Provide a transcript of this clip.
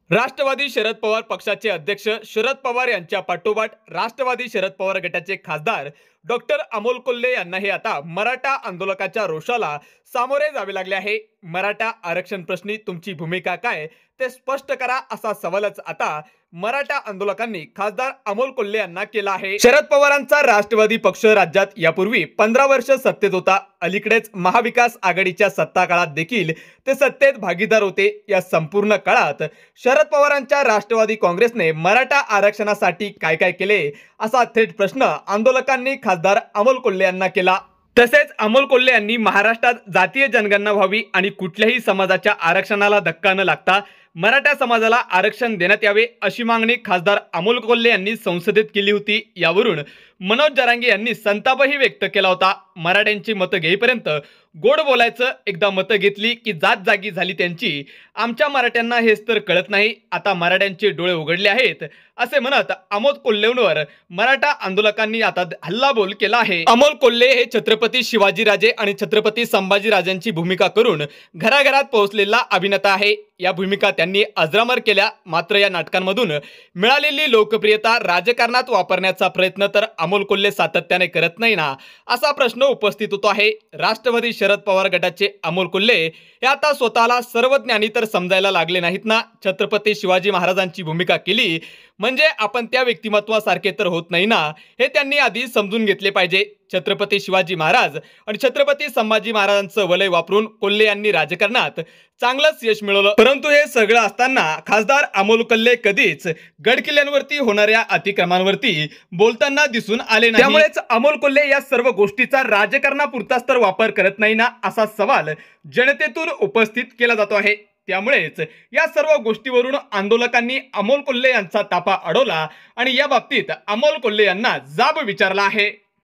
राष्ट्रवादी शरद पवार पक्षाचे अध्यक्ष शरद पवार यांच्या पाठोपाठ राष्ट्रवादी शरद पवार गटाचे खासदार डॉक्टर अमोल कोल्हे यांनाही आता मराठा आंदोलकाच्या रोषाला सामोरे जावे लागले आहे। मराठा आरक्षण प्रश्नी तुमची भूमिका काय ते स्पष्ट करा असा सवालच आता मराठा आंदोलकांनी खासदार अमोल कोल्हे यांना केला आहे। शरद पवारांचा राष्ट्रवादी पक्ष राज्यात यापूर्वी 15 वर्ष सत्तेत होता। अलीकडेच महाविकास आघाडीच्या सत्ता काळात देखील ते सत्तेत भागीदार होते। या संपूर्ण काळात शरद पवारांच्या राष्ट्रवादी काँग्रेसने मराठा आरक्षणासाठी काय काय केले असा थेट प्रश्न आंदोलकांनी खासदार अमोल कोल्हे यांना केला। तसेच अमोल कोल्हे यांनी महाराष्ट्रात जातीय जनगणना व्हावी आणि कुठल्याही समाजाच्या आरक्षणाला धक्का न लागता मराठा समाजाला आरक्षण देण्यात यावे अशी मागणी खासदार अमोल कोल्हे यांनी संसदेत केली होती। यावरून मनोज जरांगे यांनी संतापही व्यक्त केला होता। मराठ्यांची मतं घेईपर्यंत गोड बोलायचं, एकदा मतं घेतली की जात जागी झाली त्यांची। आमच्या मराठ्यांना हेच तर कळत नाही, आता मराठ्यांचे डोळे उघडले आहेत असे म्हणत अमोल कोल्हेंवर मराठा आंदोलकांनी आता हल्लाबोल केला आहे। अमोल कोल्हे हे छत्रपती शिवाजीराजे आणि छत्रपती संभाजीराजांची भूमिका करून घराघरात पोहोचलेला अभिनेता आहे। या भूमिका त्यांनी अजरामर केल्या, मात्र या नाटकांमधून मिळालेली लोकप्रियता राजकारणात वापरण्याचा प्रयत्न तर अमोल कोल्हे सातत्याने करत नाही ना, असा प्रश्न उपस्थित होतो आहे। राष्ट्रवादी शरद पवार गटाचे अमोल कोल्हे हे आता स्वतःला सर्वज्ञानी तर समजायला लागले नाहीत ना। छत्रपती शिवाजी महाराजांची भूमिका केली म्हणजे आपण त्या व्यक्तिमत्वासारखे तर होत नाही ना, हे त्यांनी आधी समजून घेतले पाहिजे। छत्रपती शिवाजी महाराज आणि छत्रपती संभाजी महाराजांचं वलय वापरून कोल्हे यांनी राजकारणात चांगलंच यश मिळवलं। परंतु हे सगळं असताना खासदार अमोल कोल्हे कधीच गडकिल्ल्यांवरती होणाऱ्या अतिक्रमणांवरती बोलताना दिसून आले नाही। त्यामुळेच अमोल कोल्हे या सर्व गोष्टीचा राजकारणापुरताच तर वापर करत नाही ना, असा सवाल जनतेतून उपस्थित केला जातो आहे। त्यामुळेच या सर्व गोष्टीवरून आंदोलकांनी अमोल कोल्हे यांचा तापा अडवला आणि या बाबतीत अमोल कोल्हे यांना जाब विचारला आहे।